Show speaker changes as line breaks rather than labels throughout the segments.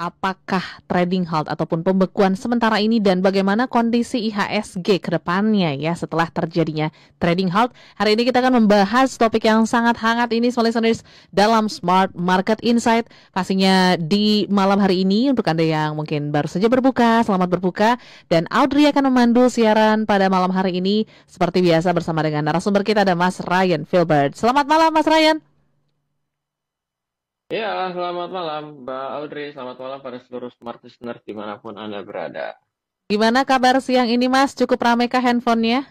apakah trading halt ataupun pembekuan sementara ini dan bagaimana kondisi IHSG ke depannya ya setelah terjadinya trading halt. Hari ini kita akan membahas topik yang sangat hangat ini smart listeners dalam Smart Market Insight. Pastinya di malam hari ini untuk Anda yang mungkin baru saja berbuka, selamat berbuka. Dan Audrey akan memandu siaran pada malam hari ini seperti biasa bersama dengan narasumber kita ada Mas Ryan Filbert. Selamat malam Mas Ryan.
Ya, selamat malam Mbak Audrey, selamat malam pada seluruh smart listener dimanapun Anda berada.
Gimana kabar siang ini Mas? Cukup ramai kah handphonenya?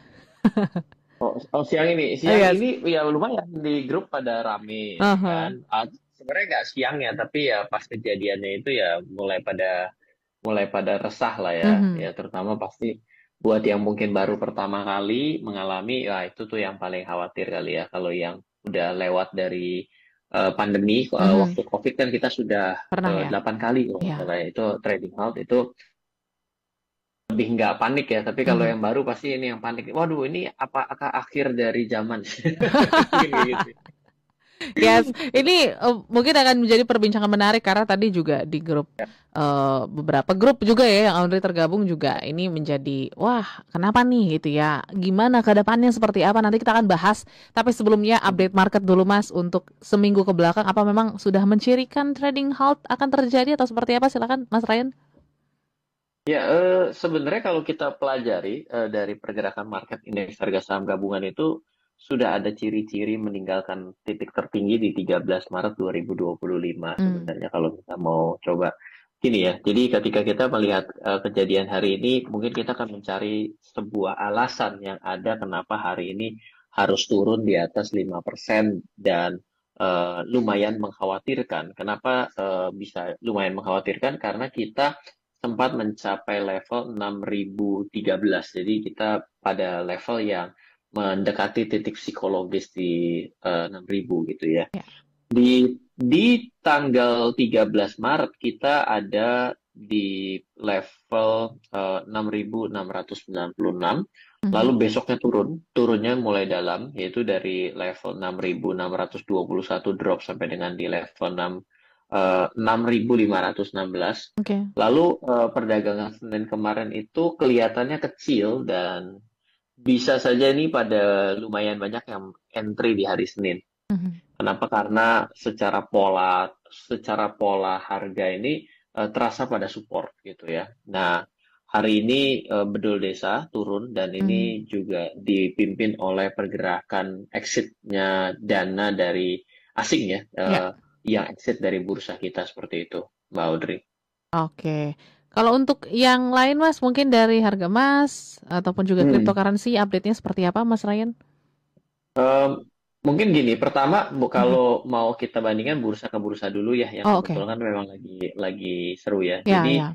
Siang ini,
Oh,
siang
yes.
ini ya lumayan di grup pada rame kan.
Uh-huh.
Sebenarnya nggak siang ya, tapi ya pas kejadiannya itu ya mulai pada resah lah ya.
Mhm.
Ya terutama pasti buat yang mungkin baru pertama kali mengalami, ya itu tuh yang paling khawatir kali ya. Kalau yang udah lewat dari pandemi,
Mhm.
waktu COVID kan kita sudah
Pernah ya?
8 kali kalau nggak
Ya.
salah ya. Itu trading halt itu lebih nggak panik ya, tapi kalau
Mhm.
yang baru pasti ini yang panik. Waduh, ini apakah akhir dari zaman? Mungkin kayak gitu.
Yes, ini mungkin akan menjadi perbincangan menarik karena tadi juga di grup beberapa grup juga ya yang Audrey tergabung juga ini menjadi wah kenapa nih gitu ya? Gimana ke depannya seperti apa? Nanti kita akan bahas. Tapi sebelumnya update market dulu Mas untuk seminggu ke belakang apa memang sudah mencirikan trading halt akan terjadi atau seperti apa? Silakan Mas Ryan.
Ya, sebenarnya kalau kita pelajari dari pergerakan market indeks harga saham gabungan itu sudah ada ciri-ciri meninggalkan titik tertinggi di 13 Maret 2025
Hmm.
sebenarnya kalau kita mau coba gini ya. Jadi ketika kita melihat kejadian hari ini, mungkin kita akan mencari sebuah alasan yang ada kenapa hari ini harus turun di atas 5% dan lumayan mengkhawatirkan. Kenapa bisa lumayan mengkhawatirkan? Karena kita sempat mencapai level 6.013. Jadi kita pada level yang mendekati titik psikologis di 6.000 gitu ya.
Ya.
Di tanggal 13 Maret kita ada di level 6.696. Lalu
Mhm.
besoknya turunnya mulai dalam, yaitu dari level 6.621 drop sampai dengan di level 6.516.
Oke.
Lalu perdagangan Senin kemarin itu kelihatannya kecil dan bisa saja ini pada lumayan banyak yang entry di hari Senin.
Mhm.
Kenapa? Karena secara pola harga ini terasa pada support gitu ya. Nah, hari ini bedul desa turun dan
Mhm.
ini juga dipimpin oleh pergerakan exitnya dana dari asing ya,
Ya.
yang exit dari bursa kita seperti itu, Mbak Audrey.
Oke. Kalau untuk yang lain Mas, mungkin dari harga emas ataupun juga
Hmm.
cryptocurrency update-nya seperti apa Mas Ryan?
Em, Mungkin gini, pertama
Mhm.
kalau mau kita bandingkan bursa ke bursa dulu ya, yang
Oh, oke.
kebetulan kan memang lagi seru ya.
Ya,
Jadi
ya.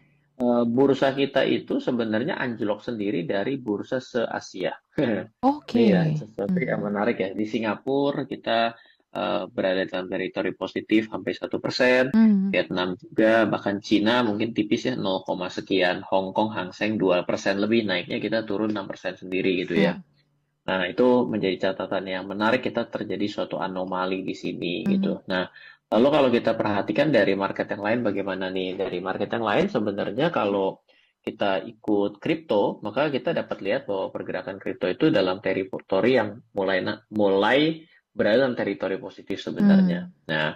bursa kita itu sebenarnya anjlok sendiri dari bursa se-Asia. Ini
Oke.
ya sesuatu yang
Mhm.
menarik ya. Di Singapura kita berada dalam teritori positif hampir 1%.
Mhm.
Vietnam juga, bahkan Cina mungkin tipis ya 0, sekian. Hong Kong Hang Seng 2% lebih naiknya, kita turun 6% sendiri gitu ya.
Ya.
Nah, itu menjadi catatan yang menarik, kita terjadi suatu anomali di sini gitu.
Mhm.
Nah, lalu kalau kita perhatikan dari market yang lain bagaimana nih? Dari market yang lain sebenarnya kalau kita ikut kripto, maka kita dapat lihat bahwa pergerakan kripto itu dalam teritori yang mulai berada dalam teritori positif sebenarnya.
Mhm.
Nah,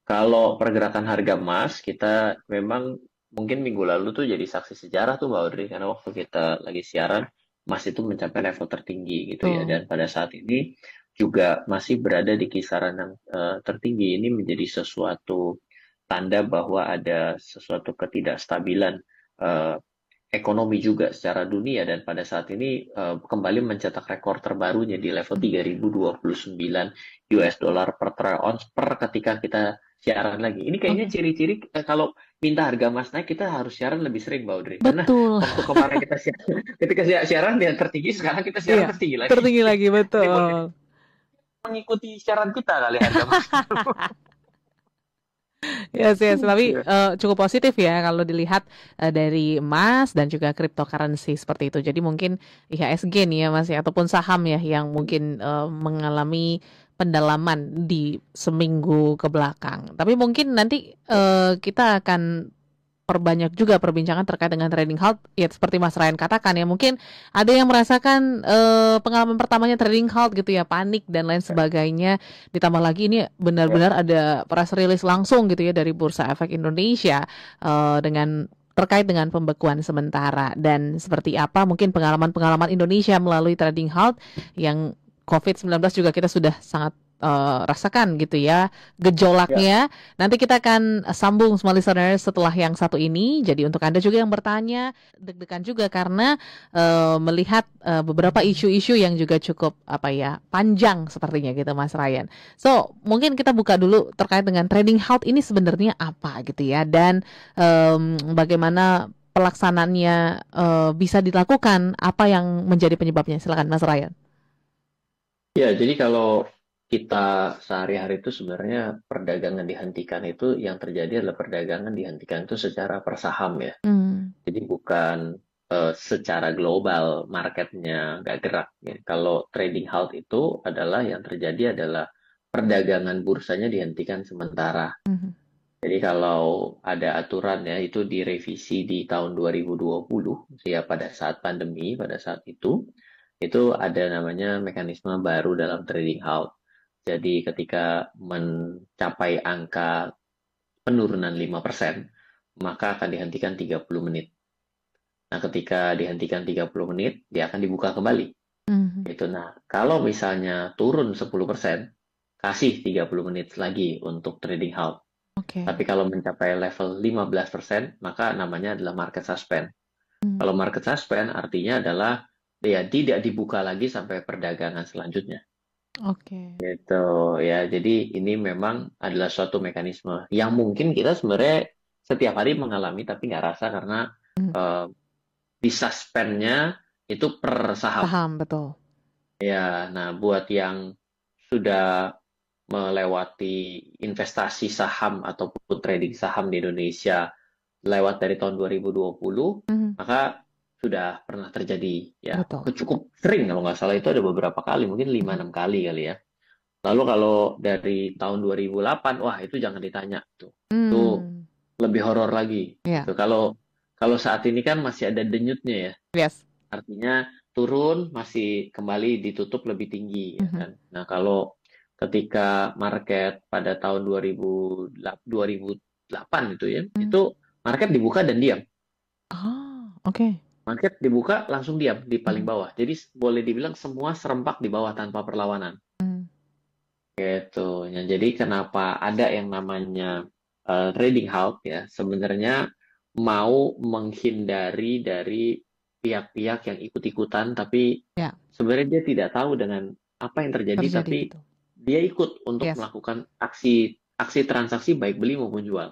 kalau pergerakan harga emas, kita memang mungkin minggu lalu tuh jadi saksi sejarah tuh Mbak Audrey, karena waktu kita lagi siaran, emas itu mencapai level tertinggi gitu ya.
Betul.
Dan pada saat ini juga masih berada di kisaran yang tertinggi. Ini menjadi sesuatu tanda bahwa ada sesuatu ketidakstabilan eh, ekonomi juga secara dunia dan pada saat ini kembali mencetak rekor terbarunya di level
Mhm.
3.029 US dollar per troy ounce per ketika kita siaran lagi. Ini kayaknya
Oke.
ciri-ciri kalau minta harga emas naik kita harus siaran lebih sering, Mbak Audrey. Karena
Betul.
waktu kemarin kita siaran, ketika siaran yang tertinggi, sekarang kita siaran
Iya,
tertinggi lagi.
tertinggi lagi,
Ini mungkin
betul.
mengikuti siaran kita kali harga emas.
Yes, yes. Tapi
Iya.
cukup positif ya kalau dilihat dari emas dan juga cryptocurrency seperti itu. Jadi mungkin IHSG nih ya Mas ya, ataupun saham ya yang mungkin mengalami pendalaman di seminggu ke belakang. Tapi mungkin nanti kita akan perbanyak juga perbincangan terkait dengan trading halt. Ya seperti Mas Ryan katakan ya, mungkin ada yang merasakan pengalaman pertamanya trading halt gitu ya, panik dan lain sebagainya. Ditambah lagi ini
Ya.
benar-benar ada press release langsung gitu ya dari Bursa Efek Indonesia dengan terkait dengan pembekuan sementara, dan seperti apa mungkin pengalaman-pengalaman Indonesia melalui trading halt yang COVID-19 juga kita sudah sangat rasakan gitu ya
Ya.
gejolaknya. Nanti kita akan sambung semua listeners setelah yang satu ini. Jadi untuk Anda juga yang bertanya, deg-degan juga karena melihat beberapa isu-isu yang juga cukup apa ya panjang sepertinya gitu Mas Ryan. So mungkin kita buka dulu terkait dengan trading halt ini sebenarnya apa gitu ya, dan bagaimana pelaksanaannya bisa dilakukan, apa yang menjadi penyebabnya. Silakan Mas Ryan.
Ya, jadi kalau kita sehari-hari itu sebenarnya perdagangan dihentikan itu yang terjadi adalah perdagangan dihentikan itu secara per saham ya.
Hmm.
Jadi bukan secara global marketnya nggak gerak. Ya. Kalau trading halt itu adalah yang terjadi adalah perdagangan bursanya dihentikan sementara.
Mhm.
Jadi kalau ada aturan ya itu direvisi di tahun 2020 ya pada saat pandemi pada saat itu ada namanya mekanisme baru dalam trading halt. Jadi ketika mencapai angka penurunan 5%, maka akan dihentikan 30 menit. Nah, ketika dihentikan 30 menit, dia akan dibuka kembali.
Mhm.
Itu. Nah, kalau misalnya turun 10%, kasih 30 menit lagi untuk trading halt.
Oke.
Tapi kalau mencapai level 15%, maka namanya adalah market suspend.
Hmm.
Kalau market suspend artinya adalah ya tidak dibuka lagi sampai perdagangan selanjutnya.
Oke.
Gitu ya. Jadi ini memang adalah suatu mekanisme yang mungkin kita sebenarnya setiap hari mengalami tapi nggak rasa karena
Hmm.
eh, disuspendnya itu per saham.
Paham, betul.
Ya, nah buat yang sudah melewati investasi saham ataupun trading saham di Indonesia lewat dari tahun 2020,
Mhm.
maka sudah pernah terjadi ya.
Betul.
Cukup sering kalau nggak salah itu ada beberapa kali, mungkin lima
Mhm.
enam kali kali ya. Lalu kalau dari tahun 2008, wah itu jangan ditanya tuh. Itu
Hmm.
lebih horor lagi
Ya.
gitu. Kalau kalau saat ini kan masih ada denyutnya ya.
Yes.
Artinya turun masih kembali ditutup lebih tinggi ya
Mhm.
kan. Nah, kalau ketika market pada tahun 2008 itu ya,
Hmm.
itu market dibuka dan diam.
Ah, oke.
Market dibuka langsung diam di paling
Mhm.
bawah. Jadi boleh dibilang semua serempak di bawah tanpa perlawanan.
Hmm.
Gitu. Ya, jadi kenapa ada yang namanya trading halt ya? Sebenarnya mau menghindari dari pihak-pihak yang ikut-ikutan, tapi
Ya,
sebenarnya dia tidak tahu dengan apa yang terjadi,
terjadi
tapi
betul.
dia ikut untuk
Yes.
melakukan aksi aksi transaksi baik beli maupun jual.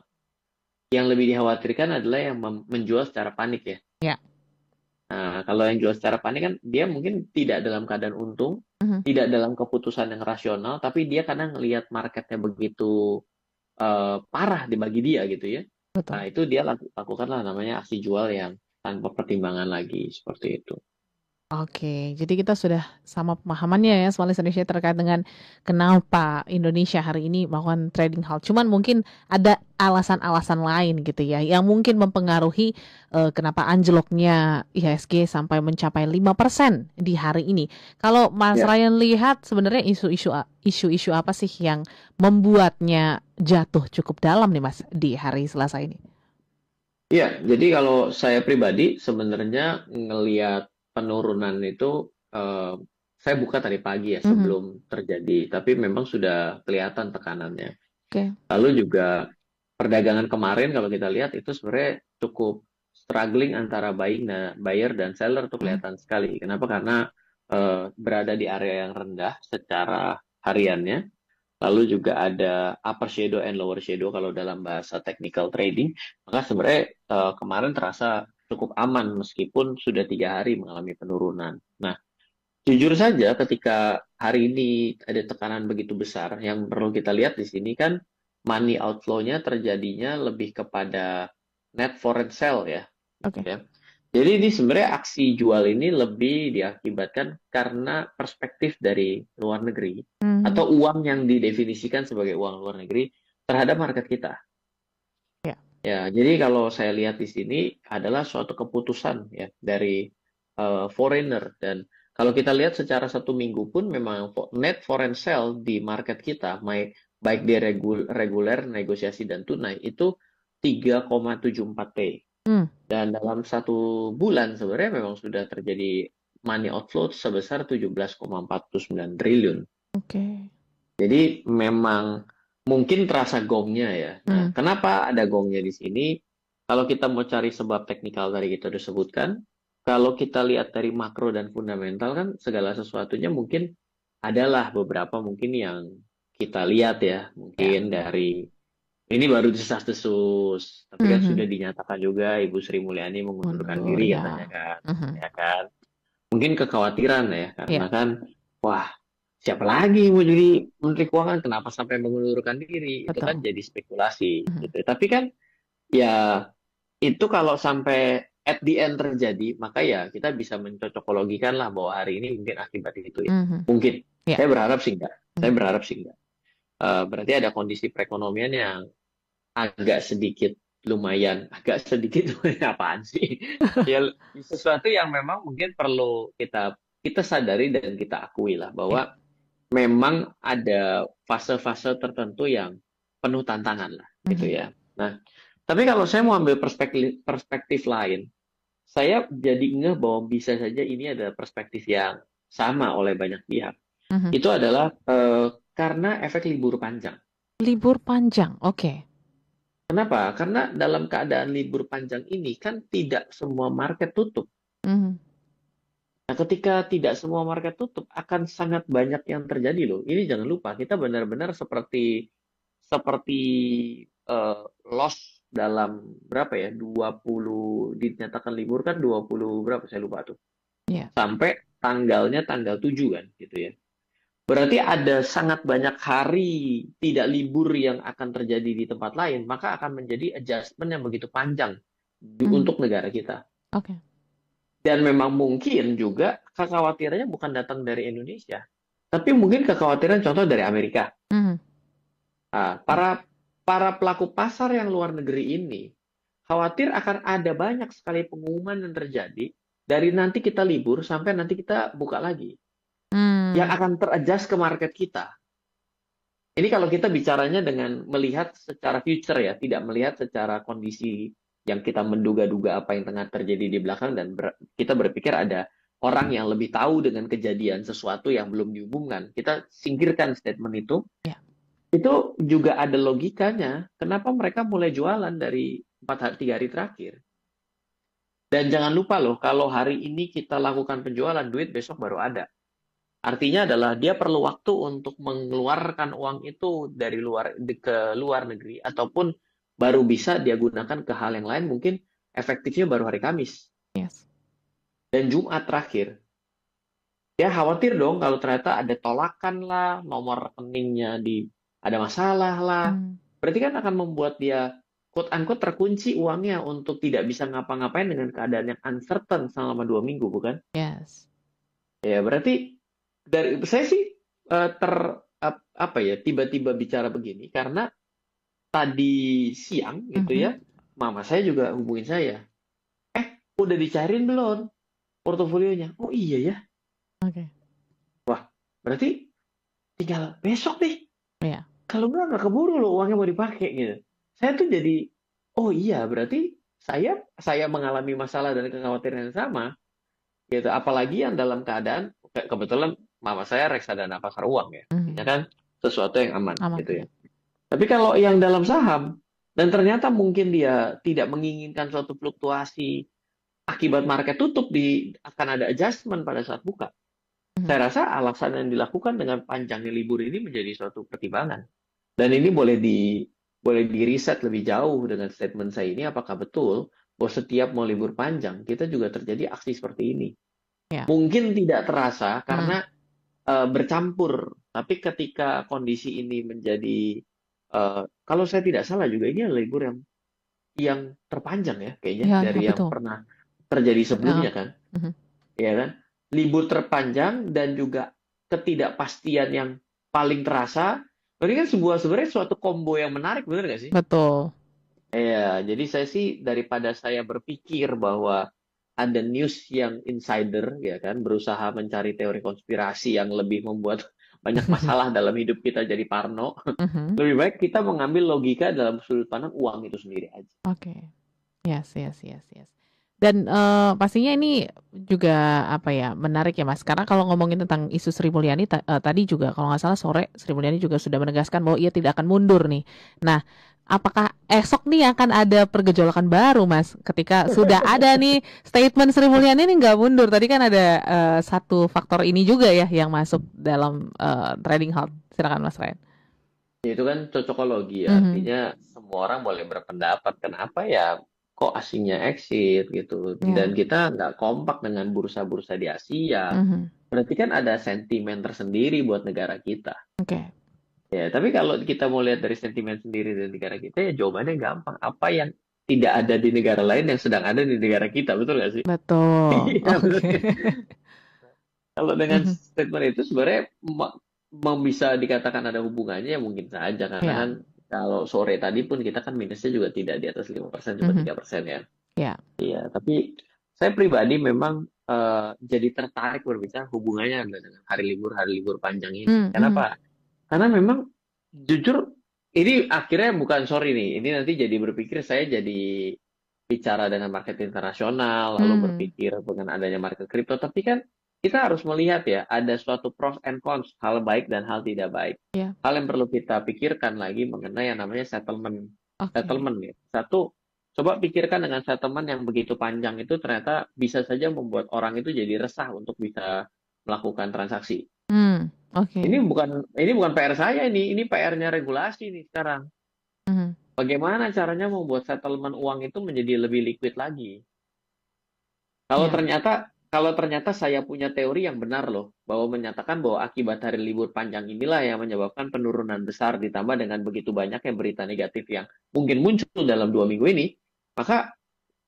Yang lebih dikhawatirkan adalah yang menjual secara panik ya.
Ya.
Nah, kalau yang jual secara panik kan dia mungkin tidak dalam keadaan untung,
Mhm.
tidak dalam keputusan yang rasional, tapi dia kadang ngelihat marketnya begitu parah di bagi dia gitu ya.
Betul.
Nah, itu dia lakukanlah namanya aksi jual yang tanpa pertimbangan lagi seperti itu.
Oke, jadi kita sudah sama pemahamannya ya Smallis Indonesia terkait dengan kenapa Indonesia hari ini melakukan trading halt. Cuman mungkin ada alasan-alasan lain gitu ya yang mungkin mempengaruhi kenapa anjloknya IHSG sampai mencapai 5% di hari ini. Kalau Mas
Ya.
Ryan lihat sebenarnya isu-isu apa sih yang membuatnya jatuh cukup dalam nih Mas di hari Selasa ini?
Iya, jadi kalau saya pribadi sebenarnya ngelihat penurunan itu saya buka tadi pagi ya
Mhm.
sebelum terjadi, tapi memang sudah kelihatan tekanannya.
Oke.
Lalu juga perdagangan kemarin kalau kita lihat itu sebenarnya cukup struggling antara buyer dan seller tuh
Mhm.
kelihatan sekali. Kenapa? Karena berada di area yang rendah secara hariannya. Lalu juga ada upper shadow and lower shadow kalau dalam bahasa technical trading. Maka sebenarnya kemarin terasa cukup aman meskipun sudah 3 hari mengalami penurunan. Nah, jujur saja ketika hari ini ada tekanan begitu besar, yang perlu kita lihat di sini kan money outflow-nya terjadinya lebih kepada net foreign sale ya.
Oke.
Ya. Jadi ini sebenarnya aksi jual ini lebih diakibatkan karena perspektif dari luar negeri
Mhm.
atau uang yang didefinisikan sebagai uang luar negeri terhadap market kita.
Ya.
Ya, jadi kalau saya lihat di sini adalah suatu keputusan ya dari foreigner, dan kalau kita lihat secara satu minggu pun memang net foreign sale di market kita, baik di reguler, negosiasi dan tunai itu 3,74 T.
Hmm,
Dan dalam satu bulan sebenarnya memang sudah terjadi money outflow sebesar 17,49 triliun.
oke.
Jadi memang mungkin terasa gongnya ya. Nah,
Hmm,
kenapa ada gongnya di sini? Kalau kita mau cari sebab teknikal tadi kita udah sebutkan, kalau kita lihat dari makro dan fundamental kan segala sesuatunya mungkin adalah beberapa mungkin yang kita lihat ya,
ya.
mungkin dari ini baru desas-desus, tapi kan
Mhm.
sudah dinyatakan juga Ibu Sri Mulyani mengundurkan
Mundur
diri katanya
ya.
kan,
Mhm.
ya kan? Mungkin kekhawatiran ya, karena
Ya,
kan, wah, siapa lagi yang mau jadi Menteri Keuangan? Kenapa sampai mengundurkan diri? Itu kan
betul.
jadi spekulasi,
Mhm.
gitu. Tapi kan, ya itu kalau sampai at the end terjadi, maka ya kita bisa mencocokologikan lah bahwa hari ini mungkin akibat itu ya.
Mhm.
Mungkin.
Ya.
Saya berharap sih enggak. Saya
Mhm.
berharap sih enggak. Berarti ada kondisi perekonomian yang agak sedikit lumayan, agak sedikit lumayan apaan sih? Ya sesuatu yang memang mungkin perlu kita kita sadari dan kita akui lah
Ya.
bahwa memang ada fase-fase tertentu yang penuh tantangan lah gitu
Mhm.
ya. Nah, tapi kalau saya mau ambil perspektif perspektif lain, saya jadi ngeh bahwa bisa saja ini ada perspektif yang sama oleh banyak pihak.
Mhm.
Itu adalah karena efek libur panjang.
Libur panjang. Oke.
Kenapa? Karena dalam keadaan libur panjang ini kan tidak semua market tutup.
Mhm.
Nah, ketika tidak semua market tutup, akan sangat banyak yang terjadi loh. Ini jangan lupa, kita benar-benar seperti seperti loss dalam berapa ya? 20 dinyatakan libur kan 20 berapa saya lupa tuh.
Ya.
Sampai tanggalnya tanggal 7 kan gitu ya. Berarti ada sangat banyak hari tidak libur yang akan terjadi di tempat lain, maka akan menjadi adjustment yang begitu panjang
Mhm.
untuk negara kita.
Oke.
Dan memang mungkin juga kekhawatirannya bukan datang dari Indonesia, tapi mungkin kekhawatiran contoh dari Amerika.
Mhm.
Nah,
Ya.
para pelaku pasar yang luar negeri ini khawatir akan ada banyak sekali pengumuman yang terjadi dari nanti kita libur sampai nanti kita buka lagi, yang
Hmm.
akan teradjust ke market kita. Ini kalau kita bicaranya dengan melihat secara future ya, tidak melihat secara kondisi yang kita menduga-duga apa yang tengah terjadi di belakang, dan kita berpikir ada orang yang lebih tahu dengan kejadian sesuatu yang belum diumumkan. Kita singkirkan statement itu.
Ya.
Itu juga ada logikanya. Kenapa mereka mulai jualan dari 3 hari terakhir? Dan jangan lupa loh, kalau hari ini kita lakukan penjualan, duit besok baru ada. Artinya adalah dia perlu waktu untuk mengeluarkan uang itu dari ke luar negeri, ataupun baru bisa dia gunakan ke hal yang lain, mungkin efektifnya baru hari Kamis
Yes.
dan Jumat terakhir. Dia khawatir dong kalau ternyata ada tolakan lah, nomor rekeningnya ada masalah lah.
Hmm.
Berarti kan akan membuat dia quote unquote terkunci uangnya untuk tidak bisa ngapa-ngapain dengan keadaan yang uncertain selama 2 minggu, bukan?
Yes.
Ya, berarti dari saya sih apa ya, tiba-tiba bicara begini karena tadi siang gitu
Mhm.
ya, mama saya juga hubungin saya. Udah dicariin belum portofolionya? Oh iya ya.
Oke.
Wah, berarti tinggal besok nih.
Ya.
Kalau nggak keburu loh uangnya mau dipakai gitu. Saya tuh jadi, oh iya berarti saya mengalami masalah dan kekhawatiran yang sama gitu. Apalagi yang dalam keadaan kebetulan mama saya reksadana pasar uang ya,
Mhm.
ya kan sesuatu yang aman
Aman.
gitu ya. Tapi kalau yang dalam saham dan ternyata mungkin dia tidak menginginkan suatu fluktuasi akibat market tutup, akan ada adjustment pada saat buka.
Mhm.
Saya rasa alasan yang dilakukan dengan panjangnya libur ini menjadi suatu pertimbangan. Dan ini boleh di riset lebih jauh dengan statement saya ini, apakah betul bahwa setiap mau libur panjang kita juga terjadi aksi seperti ini.
Ya.
Mungkin tidak terasa
Mhm.
karena bercampur, tapi ketika kondisi ini menjadi kalau saya tidak salah juga ini adalah libur yang terpanjang ya kayaknya
Ya, ya
dari yang
betul.
pernah terjadi
Heeh.
sebelumnya kan,
Mhm.
ya kan? Libur terpanjang dan juga ketidakpastian yang paling terasa. Ini kan sebenarnya suatu combo yang menarik, benar nggak sih?
Betul.
Iya, jadi saya sih daripada saya berpikir bahwa ada news yang insider, ya kan, berusaha mencari teori konspirasi yang lebih membuat banyak masalah dalam hidup kita jadi parno,
Mhm.
lebih baik kita mengambil logika dalam sudut pandang uang itu sendiri aja.
Oke. Yes, yes, yes, yes. Dan pastinya ini juga apa ya menarik ya Mas. Karena kalau ngomongin tentang isu Sri Mulyani tadi juga kalau nggak salah sore Sri Mulyani juga sudah menegaskan bahwa ia tidak akan mundur nih. Nah, apakah esok nih akan ada pergejolakan baru Mas? Ketika sudah ada nih statement Sri Mulyani ini nggak mundur. Tadi kan ada satu faktor ini juga ya yang masuk dalam trading halt. Silakan Mas Ryan.
Itu kan cocokologi ya,
Mhm.
artinya semua orang boleh berpendapat. Kenapa ya kok asingnya exit gitu.
Ya.
Dan kita nggak kompak dengan bursa-bursa di Asia.
Mhm.
Berarti kan ada sentimen tersendiri buat negara kita.
Oke.
Ya, tapi kalau kita mau lihat dari sentimen sendiri dari negara kita, ya jawabannya gampang. Apa yang tidak ada di negara lain yang sedang ada di negara kita, betul nggak sih?
Betul.
Iya, betul.
Oke.
Kalau dengan
Mhm.
statement itu sebenarnya bisa dikatakan ada hubungannya ya mungkin saja karena
Ya.
kan kalau sore tadi pun kita kan minusnya juga tidak di atas 5%, cuma
Mhm.
3% ya.
Ya.
Iya, tapi saya pribadi memang jadi tertarik berbicara hubungannya dengan hari libur panjang ini.
Mhm.
Kenapa? Karena memang jujur ini akhirnya bukan sorry nih, ini nanti jadi berpikir saya jadi bicara dengan market internasional, lalu
Hmm.
berpikir dengan adanya market kripto, tapi kan kita harus melihat ya, ada suatu pros and cons, hal baik dan hal tidak baik.
Ya.
Hal yang perlu kita pikirkan lagi mengenai yang namanya settlement.
Oke.
Settlement ya. Satu, coba pikirkan dengan settlement yang begitu panjang itu ternyata bisa saja membuat orang itu jadi resah untuk bisa melakukan transaksi.
Oke.
Ini bukan PR saya ini PR-nya regulasi nih sekarang.
Mhm.
Bagaimana caranya membuat settlement uang itu menjadi lebih liquid lagi? Kalau
Ya.
ternyata kalau ternyata saya punya teori yang benar loh, bahwa menyatakan bahwa akibat hari libur panjang inilah yang menyebabkan penurunan besar ditambah dengan begitu banyaknya berita negatif yang mungkin muncul dalam 2 minggu ini, maka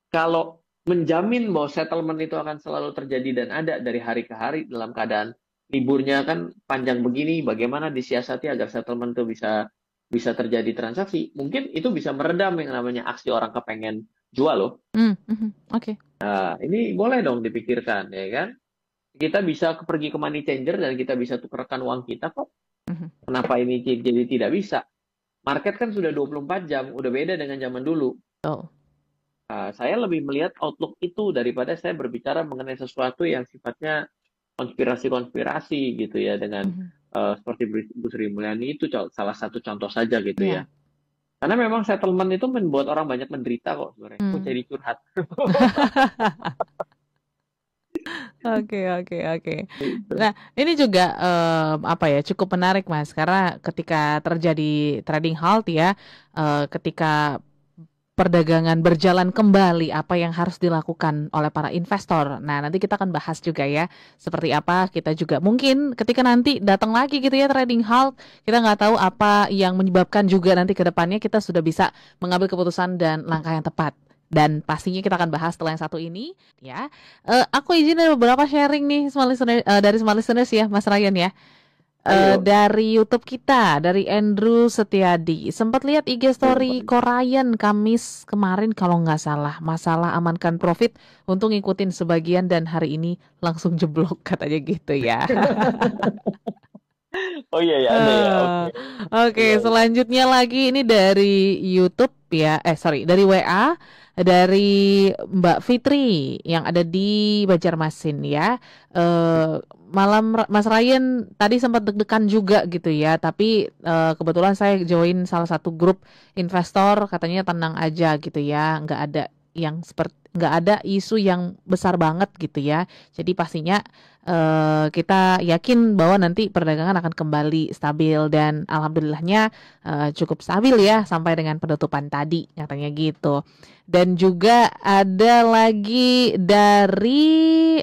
kalau menjamin bahwa settlement itu akan selalu terjadi dan ada dari hari ke hari dalam keadaan liburnya kan panjang begini, bagaimana disiasati agar settlement itu bisa bisa terjadi transaksi, mungkin itu bisa meredam yang namanya aksi orang kepengen jual loh.
Mhm. Oke.
Nah, ini boleh dong dipikirkan, ya kan? Kita bisa pergi ke money changer dan kita bisa tukarkan uang kita kok.
Mhm.
Kenapa ini jadi tidak bisa? Market kan sudah 24 jam, udah beda dengan zaman dulu.
Betul.
Saya lebih melihat outlook itu daripada saya berbicara mengenai sesuatu yang sifatnya konspirasi-konspirasi gitu ya dengan
Mhm.
seperti Bu Sri Mulyani itu salah satu contoh saja gitu ya.
Ya.
Karena memang settlement itu membuat orang banyak menderita kok sebenarnya. Kok
Mmm.
jadi curhat.
Oke, oke, oke.
Gitu.
Nah, ini juga, apa ya, cukup menarik, Mas, karena ketika terjadi trading halt ya, ketika perdagangan berjalan kembali, apa yang harus dilakukan oleh para investor. Nah, nanti kita akan bahas juga ya, seperti apa kita juga mungkin ketika nanti datang lagi gitu ya trading halt, kita nggak tahu apa yang menyebabkan juga nanti ke depannya kita sudah bisa mengambil keputusan dan langkah yang tepat. Dan pastinya kita akan bahas setelah yang satu ini, ya. Aku izin ada beberapa sharing nih dari smart listeners ya, Mas Ryan ya.
Ayo.
Dari YouTube kita, dari Andrew Setiadi. Sempat lihat IG
Oh,
story Korean Kamis kemarin kalau nggak salah. Masalah amankan profit untuk ngikutin sebagian dan hari ini langsung jeblok katanya gitu ya.
oh iya ya ada ya. Oke.
Oke,
Iya iya.
selanjutnya lagi ini dari YouTube ya. Sorry, dari WA dari Mbak Fitri yang ada di Banjarmasin ya. Malam Mas Ryan tadi sempat deg-degan juga gitu ya, tapi kebetulan saya join salah satu grup investor, katanya tenang aja gitu ya, nggak ada isu yang besar banget gitu ya. Jadi pastinya kita yakin bahwa nanti perdagangan akan kembali stabil dan alhamdulillahnya cukup stabil ya sampai dengan penutupan tadi katanya gitu. Dan juga ada lagi dari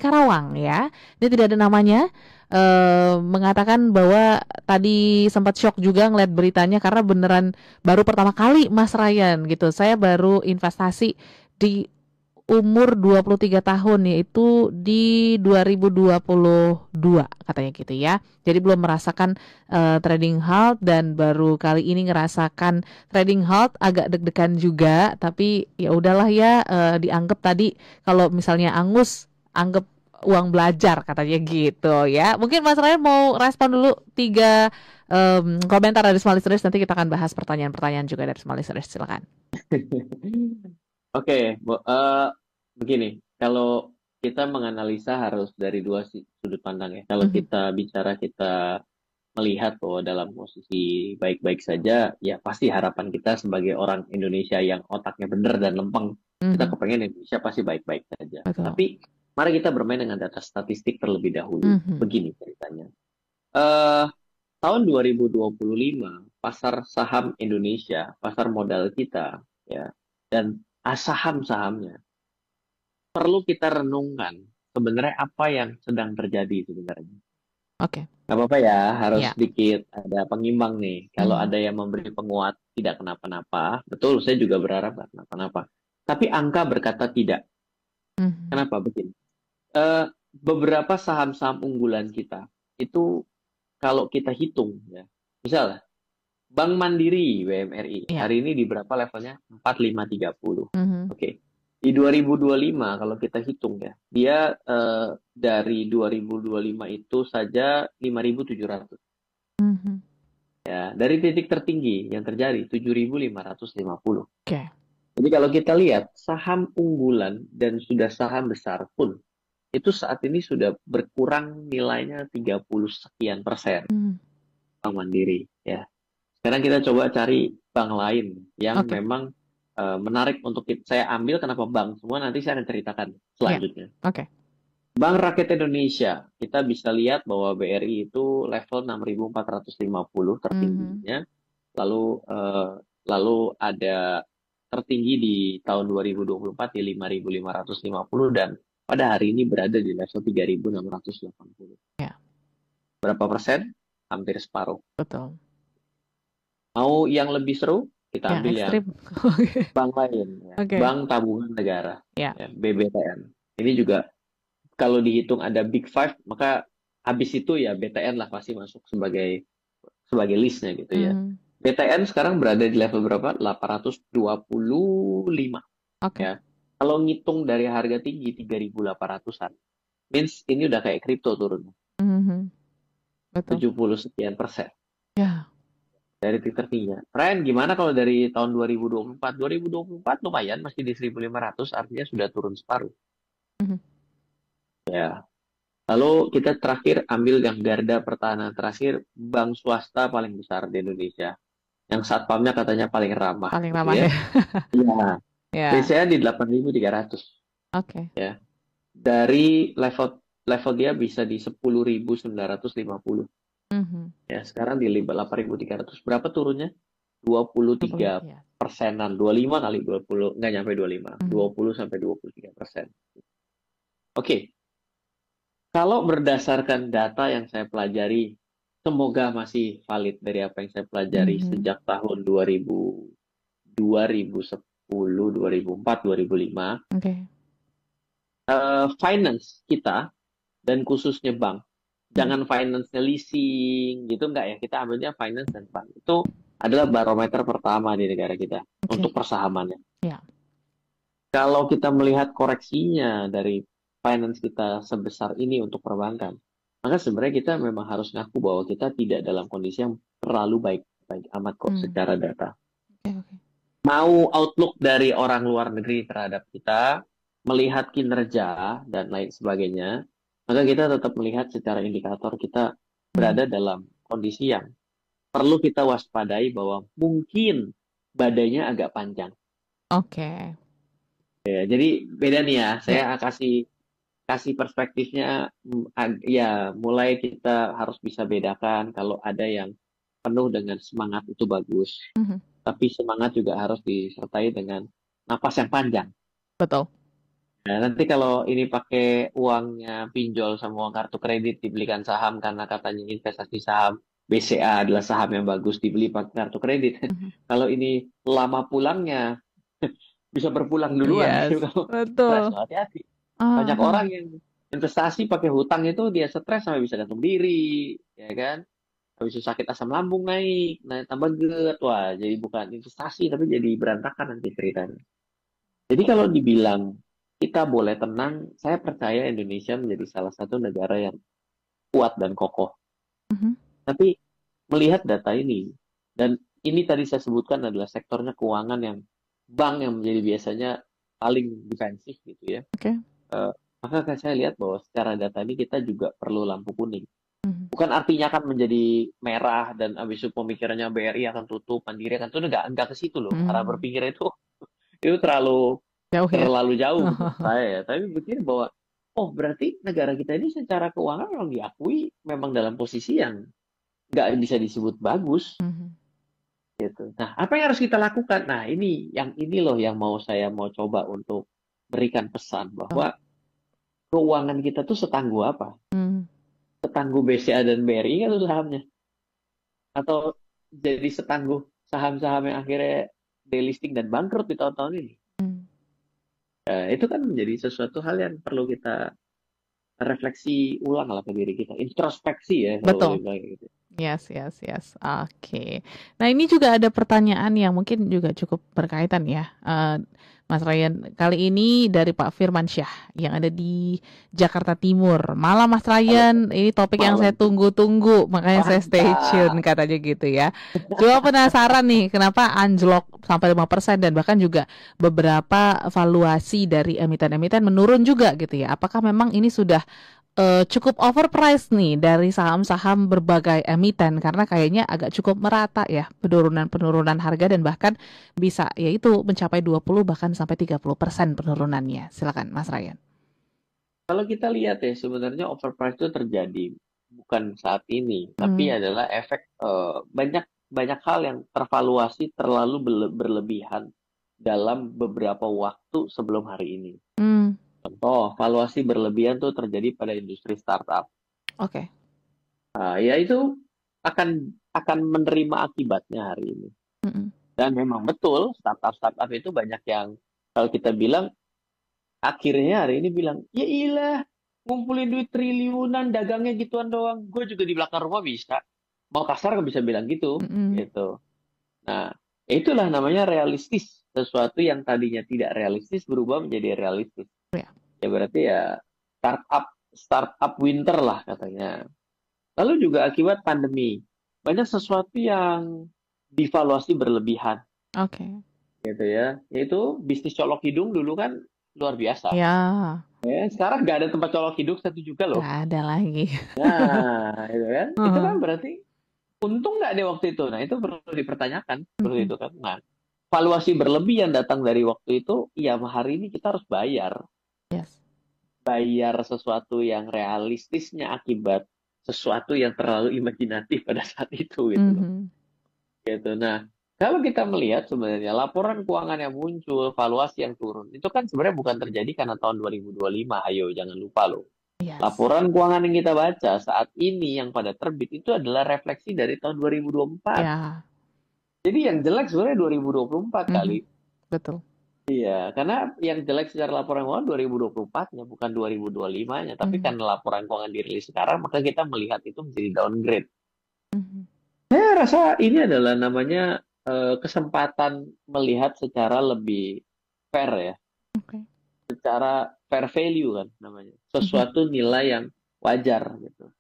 Karawang ya. Ini tidak ada namanya. Mengatakan bahwa tadi sempat shock juga ngeliat beritanya karena beneran baru pertama kali Mas Ryan gitu. Saya baru investasi di umur 23 tahun, yaitu di 2022 katanya gitu ya. Jadi belum merasakan trading halt dan baru kali ini ngerasakan trading halt, agak deg-degan juga, tapi ya udahlah ya, dianggap tadi kalau misalnya angus, anggap uang belajar katanya gitu ya. Mungkin Mas Ryan mau respon dulu 3 komentar dari small listeners, nanti kita akan bahas pertanyaan-pertanyaan juga dari small listeners, silakan.
Oke, begini, kalau kita menganalisa harus dari dua sudut pandang ya. Kalau
Mhm,
kita bicara, kita melihat bahwa dalam posisi baik-baik saja, ya pasti harapan kita sebagai orang Indonesia yang otaknya benar dan lempeng, kita
mhm,
kepengen Indonesia pasti baik-baik saja.
betul.
Tapi mari kita bermain dengan data statistik terlebih dahulu.
Mhm,
Begini ceritanya. Eh, Tahun 2025, pasar saham Indonesia, pasar modal kita, ya, dan saham-sahamnya perlu kita renungkan sebenarnya apa yang sedang terjadi sebenarnya.
oke,
Gak apa-apa ya, harus
ya.
sedikit ada pengimbang nih. Kalau
Mhm,
ada yang memberi penguat tidak kenapa-napa, betul, saya juga berharap nggak kenapa-napa. Tapi angka berkata tidak.
mhm,
Kenapa begini? Eh, Beberapa saham-saham unggulan kita itu kalau kita hitung ya, misal Bank Mandiri BMRI
iya,
hari ini di berapa levelnya? 4530.
mhm,
Oke. Di 2025 kalau kita hitung ya, dia dari 2025 itu saja 5.700.
mhm,
Ya, dari titik tertinggi yang terjadi 7.550.
oke,
Jadi kalau kita lihat saham unggulan dan sudah saham besar pun itu saat ini sudah berkurang nilainya 30 sekian persen
mhm,
Bank Mandiri ya. Sekarang kita coba cari bank lain yang
oke,
memang menarik untuk saya ambil. Kenapa bank semua? Nanti saya akan ceritakan
iya,
selanjutnya.
oke,
Bank Rakyat Indonesia, kita bisa lihat bahwa BRI itu level 6.450
mhm,
tertingginya. Lalu lalu ada tertinggi di tahun 2024 di 5.550 dan pada hari ini berada di level 3.680.
iya,
Berapa persen? Hampir separuh.
betul.
Mau yang lebih seru? Kita
Yang
ambil yang
ekstrim. Oke,
bank lain, ya.
oke,
Bank Tabungan Negara,
ya,
ya, BBTN. Ini juga kalau dihitung ada Big Five, maka habis itu ya BTN lah pasti masuk sebagai sebagai listnya gitu ya.
mhm,
BTN sekarang berada di level berapa? 825
oke,
ya. Kalau ngitung dari harga tinggi 3.800-an, means ini udah kayak kripto turun
mhm, betul.
70 sekian persen
Ya,
dari titik tertingginya. Ryan, gimana kalau dari tahun 2024? 2024 lumayan masih di 1.500, artinya sudah turun separuh.
mhm,
Ya. Lalu kita terakhir ambil yang garda pertahanan terakhir, bank swasta paling besar di Indonesia. Yang satpamnya katanya paling ramah
paling
gitu
ramah
ya.
ya.
Iya.
Ya,
BCA di 8.300
oke,
ya. Dari level level dia bisa di 10.950
mhm,
ya. Sekarang di 8.300. Berapa turunnya? 23
ya,
persenan, 25 kali 20, nggak nyampe 25,
mhm,
20 sampai 23%. Oke, kalau berdasarkan data yang saya pelajari, semoga masih valid dari apa yang saya pelajari
mhm,
sejak tahun 2000, 2010, 2004, 2005,
oke,
finance kita dan khususnya bank,
mhm,
jangan finance leasing gitu enggak ya, kita ambilnya finance dan bank. Itu adalah barometer pertama di negara kita
oke,
untuk persahamannya.
ya,
Kalau kita melihat koreksinya dari finance kita sebesar ini untuk perbankan, maka sebenarnya kita memang harus ngaku bahwa kita tidak dalam kondisi yang terlalu baik-baik amat kok
mhm,
secara data.
oke, oke,
Mau outlook dari orang luar negeri terhadap kita, melihat kinerja dan lain sebagainya, maka kita tetap melihat secara indikator kita
mhm,
berada dalam kondisi yang perlu kita waspadai bahwa mungkin badainya agak panjang.
oke,
Ya, jadi beda nih ya,
ya,
saya kasih kasih perspektifnya. Ya mulai kita harus bisa bedakan kalau ada yang penuh dengan semangat itu bagus,
mhm,
tapi semangat juga harus disertai dengan napas yang panjang.
betul,
Nah, nanti kalau ini pakai uangnya pinjol sama uang kartu kredit dibelikan saham karena katanya investasi saham, BCA adalah saham yang bagus dibeli pakai kartu kredit.
mhm,
Kalau ini lama pulangnya, bisa berpulang duluan
Yes,
gitu kalau stres.
betul.
Hati-hati. Banyak
Ah,
orang yang investasi pakai hutang itu dia stres sampai bisa gantung diri, ya kan? Habis itu sakit asam lambung naik, naik tambah GERD. Wah, jadi bukan investasi tapi jadi berantakan nanti ceritanya. Jadi kalau dibilang kita boleh tenang, saya percaya Indonesia menjadi salah satu negara yang kuat dan kokoh.
mhm,
Tapi melihat data ini, dan ini tadi saya sebutkan adalah sektornya keuangan yang bank yang menjadi biasanya paling defensif gitu ya.
oke.
Eh, maka kan saya lihat bahwa secara data ini kita juga perlu lampu kuning.
Mhm,
Bukan artinya akan menjadi merah dan habis itu pemikirannya BRI akan tutup, Mandiri akan tutup, enggak ke situ loh. Arah
mhm.
berpikir itu terlalu
Jauh ya?
terlalu jauh menurut saya ya. Tapi berpikir bahwa oh berarti negara kita ini secara keuangan memang diakui memang dalam posisi yang nggak bisa disebut bagus
Mhm,
gitu. Nah, apa yang harus kita lakukan? Nah, ini loh yang mau coba untuk berikan pesan
betul.
bahwa keuangan kita tuh setangguh apa?
Mmm,
Setangguh BCA dan BRI nggak tuh sahamnya? Atau jadi setangguh saham-saham yang akhirnya delisting dan bangkrut di tahun-tahun ini?
mmm,
Itu kan menjadi sesuatu hal yang perlu kita refleksi ulang lah ke diri kita. Introspeksi ya kalau boleh
betul.
bilang gitu.
Yes, yes, yes. Oke. Nah, ini juga ada pertanyaan yang mungkin juga cukup berkaitan ya, Mas Ryan. Kali ini dari Pak Firmansyah yang ada di Jakarta Timur. Malam Mas
Halo,
Ryan, ini topik yang
malam
saya
tuh.
tunggu-tunggu, makanya saya stay tune
Mantap.
katanya gitu ya. Cuma penasaran nih, kenapa anjlok sampai 5% dan bahkan juga beberapa valuasi dari emiten-emiten menurun juga gitu ya. Apakah memang ini sudah cukup overpriced nih dari saham-saham berbagai emiten karena kayaknya agak cukup merata ya penurunan-penurunan harga dan bahkan bisa yaitu mencapai 20 bahkan sampai 30% penurunannya. Silakan Mas Ryan.
Kalau kita lihat ya sebenarnya overprice itu terjadi bukan saat ini, tapi
Hmm,
adalah efek banyak banyak hal yang tervaluasi terlalu berlebihan dalam beberapa waktu sebelum hari ini.
hmm,
Contoh, valuasi berlebihan tuh terjadi pada industri startup.
oke.
Ya itu akan menerima akibatnya hari ini.
Mm-mm.
Dan memang betul startup-startup itu banyak yang kalau kita bilang akhirnya hari ini bilang, ya ilah ngumpulin duit triliunan dagangnya gituan doang. Gue juga di belakang rumah bisa. Mau kasar kan bisa bilang gitu,
Mm-mm.
gitu. Nah, itulah namanya realistis. Sesuatu yang tadinya tidak realistis berubah menjadi realistis.
Ya.
Ya berarti ya startup startup winter lah katanya. Lalu juga akibat pandemi, banyak sesuatu yang divaluasi berlebihan
Oke.
gitu ya. Yaitu bisnis colok hidung dulu kan luar biasa.
Ya,
Ya, sekarang nggak ada tempat colok hidung satu juga loh.
nggak ada lagi.
Nah, itu kan. Itu kan
Heeh.
berarti untung nggak di waktu itu. Nah, itu perlu dipertanyakan seperti
Mhm.
itu kan. Nah, valuasi berlebih yang datang dari waktu itu, ya hari ini kita harus bayar.
Yes.
Bayar sesuatu yang realistisnya akibat sesuatu yang terlalu imajinatif pada saat itu gitu loh.
Mhm.
Gitu. Nah, kalau kita melihat sebenarnya laporan keuangan yang muncul, valuasi yang turun, itu kan sebenarnya bukan terjadi karena tahun 2025. Ayo, jangan lupa loh.
Yes.
Laporan keuangan yang kita baca saat ini yang pada terbit itu adalah refleksi dari tahun 2024.
Ya.
Jadi yang jelek sebenarnya 2024 kali.
Mhm. Betul.
Iya, karena yang jelek secara laporan keuangan 2024-nya, bukan 2025-nya. Tapi
Mhm.
karena laporan keuangan dirilis sekarang, maka kita melihat itu menjadi downgrade.
Mhm.
Saya rasa ini adalah namanya kesempatan melihat secara lebih fair ya,
Oke.
secara fair value kan namanya.
Mhm.
Sesuatu nilai yang wajar gitu.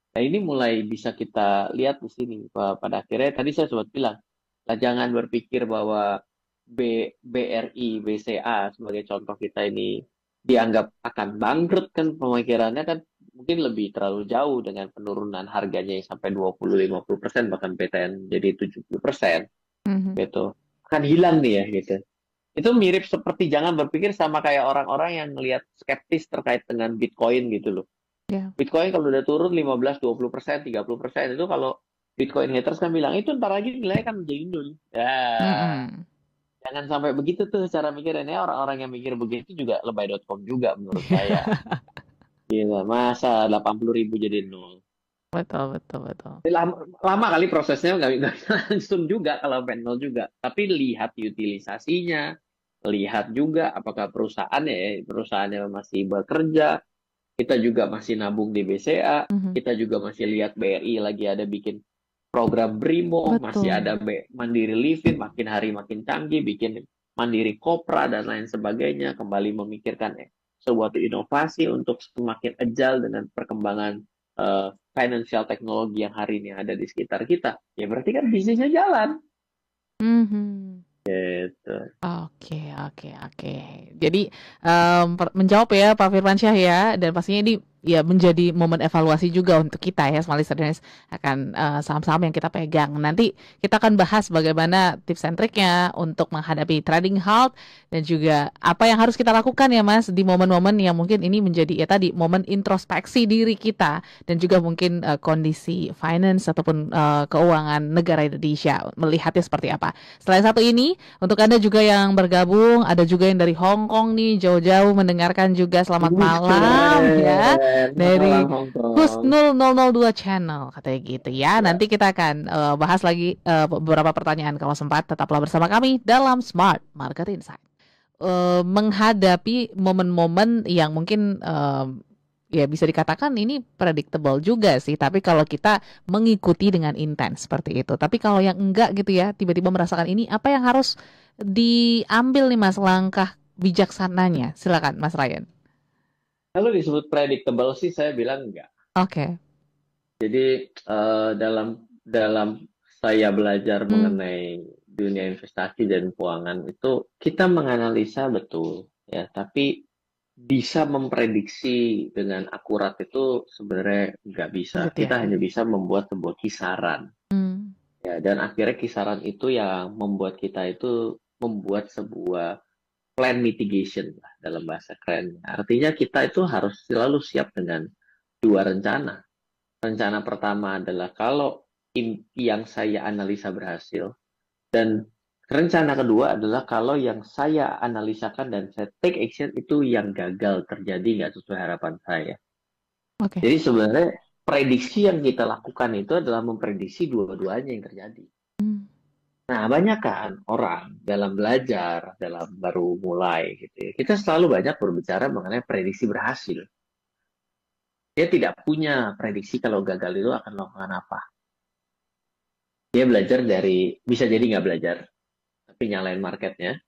Nah, ini mulai bisa kita lihat di sini. Bahwa pada akhirnya tadi saya sempat bilang, lah jangan berpikir bahwa BRI, BCA sebagai contoh kita ini dianggap akan bangkrut kan pemikirannya kan mungkin lebih terlalu jauh dengan penurunan harganya yang sampai 20-50% bahkan PTN jadi 70%
Mhm.
gitu. Akan hilang nih ya gitu. Itu mirip seperti jangan berpikir sama kayak orang-orang yang melihat skeptis terkait dengan Bitcoin gitu loh.
Ya.
Bitcoin kalau udah turun 15-20%, 30% itu kalau Bitcoin haters kan bilang itu ntar lagi nilainya kan menjadi nol. Ya,
Mhm.
jangan sampai begitu tuh cara mikirnya. Orang-orang yang mikir begitu juga lebay.com juga menurut saya. Gila, masa 80.000 jadi nol.
Betul, betul, betul.
Lama kali prosesnya nggak bisa langsung juga kalau sampai nol juga. Tapi lihat utilisasinya, lihat juga apakah perusahaannya masih bekerja, kita juga masih nabung di BCA,
Mhm.
kita juga masih lihat BRI lagi ada bikin program Brimo, masih ada
Betul.
Mandiri Livin, makin hari makin canggih, bikin Mandiri Kopra dan lain sebagainya, kembali memikirkan sebuah inovasi untuk semakin agile dengan perkembangan financial teknologi yang hari ini ada di sekitar kita. Ya berarti kan bisnisnya jalan.
Mhm.
Gitu.
Oke, oke, oke. Jadi menjawab ya Pak Firmansyah ya, dan pastinya ini ya menjadi momen evaluasi juga untuk kita ya, small listeners, akan saham-saham yang kita pegang. Nanti kita akan bahas bagaimana tips and triknya untuk menghadapi trading halt dan juga apa yang harus kita lakukan ya Mas di momen-momen yang mungkin ini menjadi ya tadi momen introspeksi diri kita dan juga mungkin kondisi finance ataupun keuangan negara Indonesia melihatnya seperti apa. Selain satu ini, untuk Anda juga yang bergabung, ada juga yang dari Hong Kong nih, jauh-jauh mendengarkan juga. Selamat malam ya,
Keren. Malam
dari
Hong Kong.
Husnul 002 Channel, katanya gitu ya.
Ya.
Nanti kita akan bahas lagi beberapa pertanyaan kalau sempat. Tetaplah bersama kami dalam Smart Market Insight. Menghadapi momen-momen yang mungkin ya bisa dikatakan ini predictable juga sih, tapi kalau kita mengikuti dengan intens seperti itu. Tapi kalau yang enggak gitu ya, tiba-tiba merasakan ini, apa yang harus diambil nih Mas langkah bijaksananya? Silakan Mas Ryan.
Kalau disebut predictable sih saya bilang enggak.
Oke.
Jadi dalam dalam saya belajar
Hmm,
mengenai dunia investasi dan keuangan itu kita menganalisa betul ya, tapi bisa memprediksi dengan akurat itu sebenarnya nggak bisa.
sulit ya.
Kita hanya bisa membuat sebuah kisaran
Hmm,
ya, dan akhirnya kisaran itu yang membuat kita itu membuat sebuah plan mitigation lah dalam bahasa keren. Artinya kita itu harus selalu siap dengan dua rencana. Rencana pertama adalah kalau yang saya analisa berhasil, dan rencana kedua adalah kalau yang saya analisakan dan saya take action itu yang gagal terjadi nggak sesuai harapan saya.
oke.
Jadi sebenarnya prediksi yang kita lakukan itu adalah memprediksi dua-duanya yang terjadi.
Hmm,
Nah, banyak kan orang dalam belajar, dalam baru mulai gitu ya. Kita selalu banyak berbicara mengenai prediksi berhasil. Dia tidak punya prediksi kalau gagal itu akan melakukan apa. Dia belajar dari, bisa jadi nggak belajar, tapi nyalain marketnya.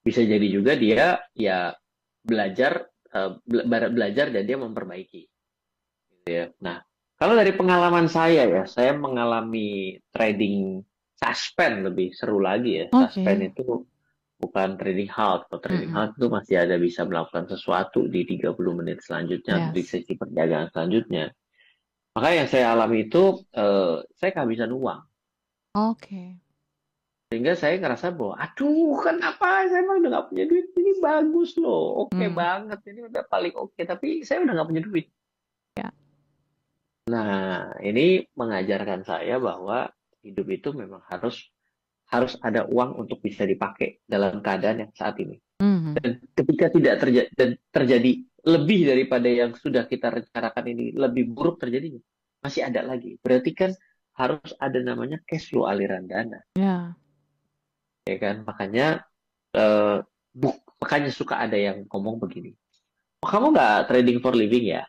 Bisa jadi juga dia ya belajar, belajar dan dia memperbaiki. Gitu ya. Nah, kalau dari pengalaman saya ya, saya mengalami trading suspend, lebih seru lagi ya. Suspend
oke.
itu bukan trading halt. Kalau trading
Mm-mm.
halt itu masih ada bisa melakukan sesuatu di 30 menit selanjutnya atau di
Yes.
sesi perdagangan selanjutnya. Maka yang saya alami itu, saya kehabisan uang.
Oke.
Sehingga saya ngerasa bahwa, aduh, kenapa saya emang udah nggak punya duit, ini bagus loh, oke
Hmm,
banget, ini udah paling oke, tapi saya udah nggak punya duit.
ya.
Nah, ini mengajarkan saya bahwa hidup itu memang harus harus ada uang untuk bisa dipakai dalam keadaan yang saat ini.
Mhm.
Ketika tidak terjadi dan terjadi lebih daripada yang sudah kita rencanakan, ini lebih buruk terjadinya, masih ada lagi. Berarti kan harus ada namanya cash flow, aliran dana,
Ya.
ya kan? Makanya eh, makanya suka ada yang ngomong begini. Oh, kamu nggak trading for living ya?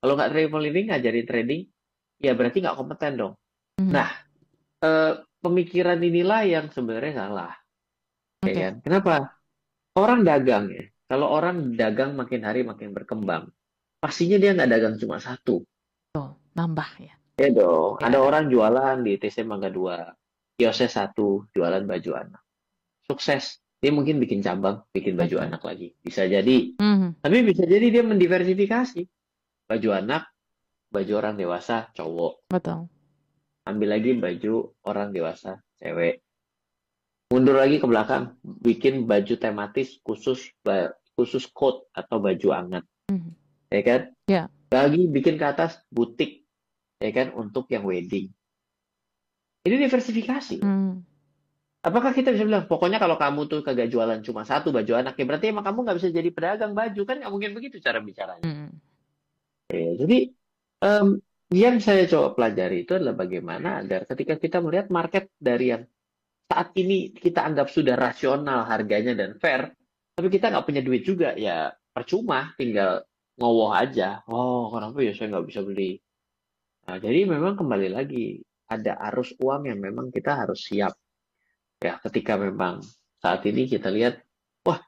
Kalau nggak trading for living, ngajarin trading, ya berarti nggak kompeten dong.
Mhm.
Nah, pemikiran inilah yang sebenarnya salah, ya
Oke.
kan? Kenapa? Orang dagang ya. Kalau orang dagang makin hari makin berkembang, pastinya dia nggak dagang cuma satu.
Tuh, nambah ya.
Ya dong, ada
Ya.
orang jualan di TC Mangga 2, kiosnya satu, jualan baju anak. Sukses. Dia mungkin bikin cabang, bikin baju
Betul.
anak lagi. Bisa jadi.
Mhm.
Tapi bisa jadi dia mendiversifikasi. Baju anak, baju orang dewasa, cowok.
Betul.
Ambil lagi baju orang dewasa, cewek. Mundur lagi ke belakang, bikin baju tematis khusus, khusus coat atau baju hangat.
Mhm.
Ya kan?
Ya.
Lagi bikin ke atas butik, ya kan, untuk yang wedding. Ini diversifikasi loh.
Mhm.
Apakah kita bisa bilang, pokoknya kalau kamu tuh kagak jualan cuma satu baju anak, ya berarti emang kamu nggak bisa jadi pedagang baju, kan nggak mungkin begitu cara bicaranya.
Mhm.
Jadi em, yang saya coba pelajari itu adalah bagaimana agar ketika kita melihat market dari yang saat ini kita anggap sudah rasional harganya dan fair, tapi kita nggak punya duit juga, ya percuma, tinggal ngowoh aja. Oh, kenapa ya saya nggak bisa beli? Nah, jadi memang kembali lagi, ada arus uang yang memang kita harus siap. Ya, ketika memang saat ini kita lihat, wah,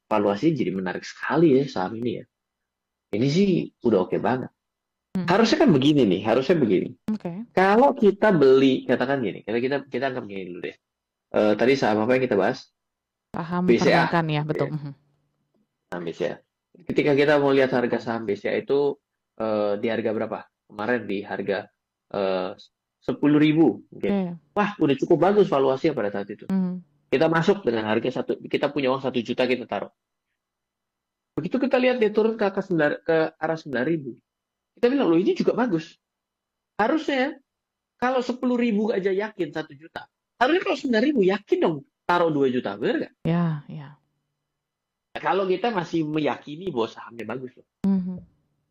valuasi jadi menarik sekali ya saham ini ya. Ini sih udah oke banget. Harusnya kan begini nih, harusnya begini.
Oke.
Kalau kita beli, katakan gini, kita anggap gini dulu deh. Tadi saham apa yang kita bahas?
Paham
BCA.
perbankan ya, betul.
Saham BCA. Ketika kita mau lihat harga saham BCA itu di harga berapa? Kemarin di harga 10.000. Okay. Wah, udah cukup bagus valuasinya pada saat itu. Kita masuk dengan harga kita punya uang 1 juta, kita taruh. Begitu kita lihat dia turun ke arah 9.000. Kita bilang, loh ini juga bagus. Harusnya kalau 10.000 aja yakin 1 juta. Harusnya kalau 9.000 yakin dong taruh 2 juta, benar nggak?
Ya, ya.
Nah, kalau kita masih meyakini bahwa sahamnya bagus loh.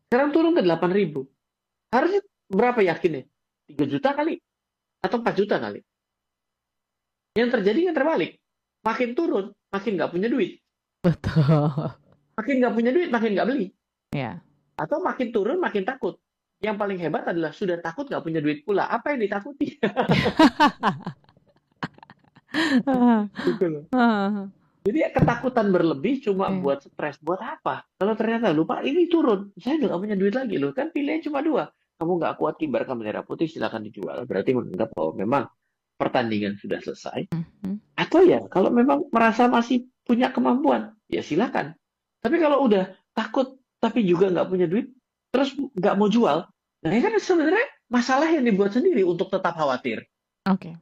Sekarang turun ke 8.000. Harusnya berapa yakinnya? 3 juta kali? Atau 4 juta kali? Yang terjadi kan terbalik. Makin turun, makin nggak punya duit.
Betul.
Makin nggak punya duit, makin nggak beli.
Ya.
Atau makin turun, makin takut. Yang paling hebat adalah sudah takut nggak punya duit pula. Apa yang ditakuti? Gitu loh. Jadi ketakutan berlebih cuma buat stres. Buat apa? Kalau ternyata lupa ini turun, saya udah nggak punya duit lagi loh. Kan pilihan cuma 2. Kamu nggak kuat kibarkan bendera putih, silakan dijual. Berarti menganggap bahwa memang pertandingan sudah selesai. Atau ya kalau memang merasa masih punya kemampuan, ya silakan. Tapi kalau udah takut tapi juga nggak punya duit, terus nggak mau jual, nah ini kan sebenarnya masalah yang dibuat sendiri untuk tetap khawatir.
Oke.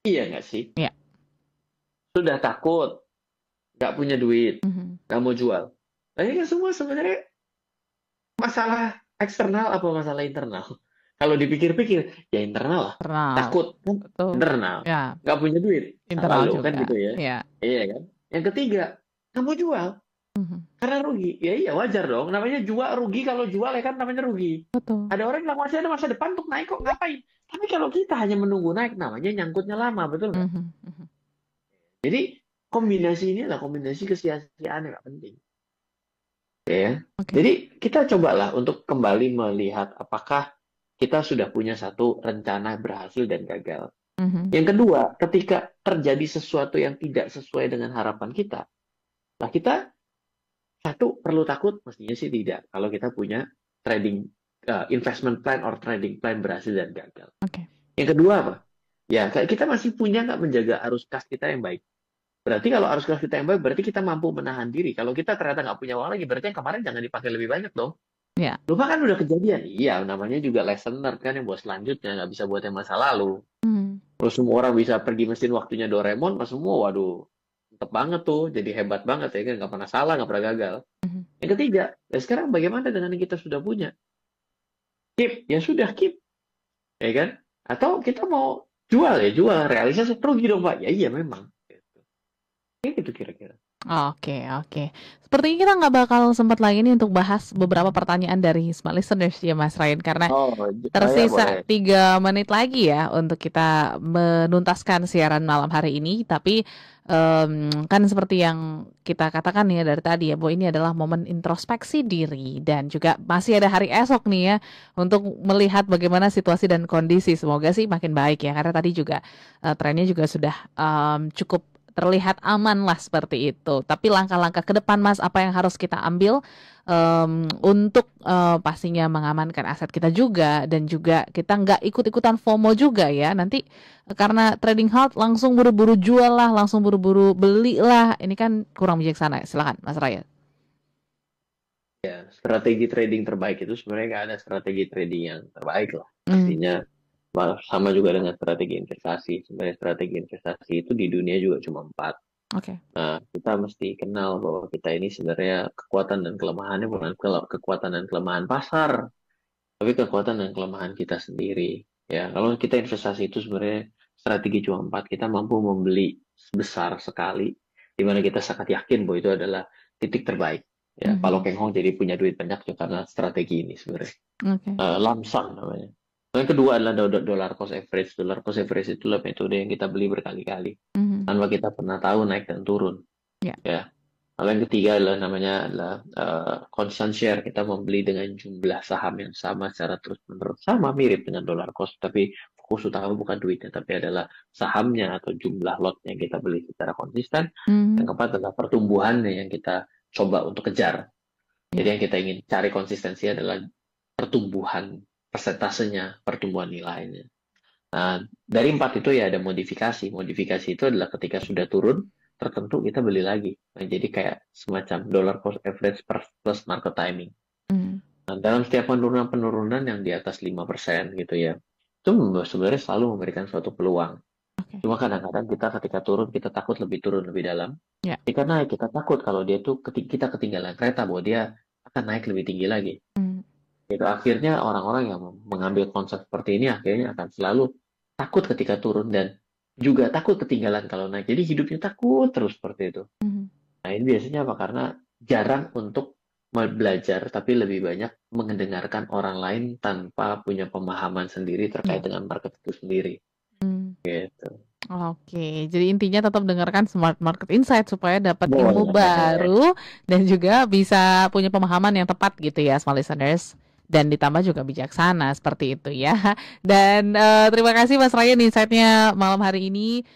Iya nggak sih?
Iya.
Sudah takut, nggak punya duit, nggak mau jual. Nah ini kan semua sebenarnya masalah eksternal apa masalah internal? Kalau dipikir-pikir, ya internal lah. Takut, internal.
Ya.
Nggak punya duit,
internal
lalu
juga.
Kan gitu ya.
Ya.
Iya kan? Yang ketiga, nggak mau jual. Karena rugi. Ya iya wajar dong. Namanya jual rugi, kalau jual ya kan namanya rugi.
Betul.
Ada orang yang masih ada masa depan untuk naik kok, ngapain? Tapi kalau kita hanya menunggu naik, namanya nyangkutnya lama, betul nggak? Jadi kombinasi ini adalah kombinasi kesia-siaan yang nggak penting. Ya. Jadi kita cobalah untuk kembali melihat apakah kita sudah punya satu rencana berhasil dan gagal. Yang kedua, ketika terjadi sesuatu yang tidak sesuai dengan harapan kita, nah kita satu perlu takut, mestinya sih tidak. Kalau kita punya trading investment plan or trading plan berhasil dan gagal. Yang kedua apa? Ya kita masih punya nggak menjaga arus kas kita yang baik. Berarti kalau arus kas kita yang baik, berarti kita mampu menahan diri. Kalau kita ternyata nggak punya uang lagi, berarti yang kemarin jangan dipakai lebih banyak dong.
Ya.
Lupa kan udah kejadian. Iya, namanya juga lesson learned kan yang buat selanjutnya, nggak bisa buat yang masa lalu. Terus semua orang bisa pergi mesin waktunya Doraemon, mas semua, waduh, mantep banget tuh, jadi hebat banget ya kan, nggak pernah salah, nggak pernah gagal. Yang ketiga, ya sekarang bagaimana dengan yang kita sudah punya? Keep, ya sudah keep, ya kan? Atau kita mau jual ya jual, realisasi rugi dong Pak, ya iya memang. Gitu kira-kira.
Oke. Sepertinya kita nggak bakal sempat lagi nih untuk bahas beberapa pertanyaan dari smart listeners ya Mas Ryan, karena tersisa 3 menit lagi ya untuk kita menuntaskan siaran malam hari ini. Tapi kan seperti yang kita katakan ya dari tadi ya, bahwa ini adalah momen introspeksi diri dan juga masih ada hari esok nih ya untuk melihat bagaimana situasi dan kondisi. Semoga sih makin baik ya, karena tadi juga trennya juga sudah cukup terlihat aman lah seperti itu. Tapi langkah-langkah ke depan Mas, apa yang harus kita ambil untuk pastinya mengamankan aset kita juga, dan juga kita nggak ikut-ikutan FOMO juga ya. Nanti karena trading halt langsung buru-buru jual lah, langsung buru-buru beli lah. Ini kan kurang bijaksana. Silakan Mas Ryan.
Ya, strategi trading terbaik itu sebenarnya nggak ada strategi trading yang terbaik lah. Pastinya sama juga dengan strategi investasi. Sebenarnya strategi investasi itu di dunia juga cuma 4. Nah, kita mesti kenal bahwa kita ini sebenarnya kekuatan dan kelemahannya bukan kekuatan dan kelemahan pasar, tapi kekuatan dan kelemahan kita sendiri. Ya, kalau kita investasi itu sebenarnya strategi cuma 4. Kita mampu membeli besar sekali, di mana kita sangat yakin bahwa itu adalah titik terbaik. Ya, Pak Lo Keng Hong jadi punya duit banyak juga karena strategi ini sebenarnya. Lamsam namanya. Yang kedua adalah dollar cost average. Dollar cost average itulah metode yang kita beli berkali-kali tanpa kita pernah tahu naik dan turun.
Ya.
Ya. Lalu yang ketiga adalah constant share. Kita membeli dengan jumlah saham yang sama secara terus-menerus. Sama mirip dengan dollar cost, tapi fokus utama bukan duitnya, tapi adalah sahamnya atau jumlah lotnya yang kita beli secara konsisten. Yang keempat adalah pertumbuhannya yang kita coba untuk kejar. Jadi yang kita ingin cari konsistensi adalah pertumbuhan, persentasenya, pertumbuhan nilainya. Nah, dari 4 itu ya ada modifikasi. Modifikasi itu adalah ketika sudah turun, tertentu kita beli lagi. Nah, jadi kayak semacam dollar cost average plus market timing. Nah, dalam setiap penurunan yang di atas 5% gitu ya, itu sebenarnya selalu memberikan suatu peluang. Cuma kadang-kadang kita ketika turun, kita takut turun lebih dalam. Ketika naik, kita takut kalau dia tuh kita ketinggalan kereta bahwa dia akan naik lebih tinggi lagi. Itu akhirnya orang-orang yang mengambil konsep seperti ini akhirnya akan selalu takut ketika turun dan juga takut ketinggalan kalau naik. Jadi hidupnya takut terus seperti itu. Nah, ini biasanya apa? Karena jarang untuk belajar, tapi lebih banyak mendengarkan orang lain tanpa punya pemahaman sendiri terkait dengan market itu sendiri. Gitu.
Oke, jadi intinya tetap dengarkan Smart Market Insight supaya dapat ilmu baru dan juga bisa punya pemahaman yang tepat gitu ya, smart listeners. Dan ditambah juga bijaksana seperti itu ya. Dan terima kasih Mas Ryan insight-nya malam hari ini.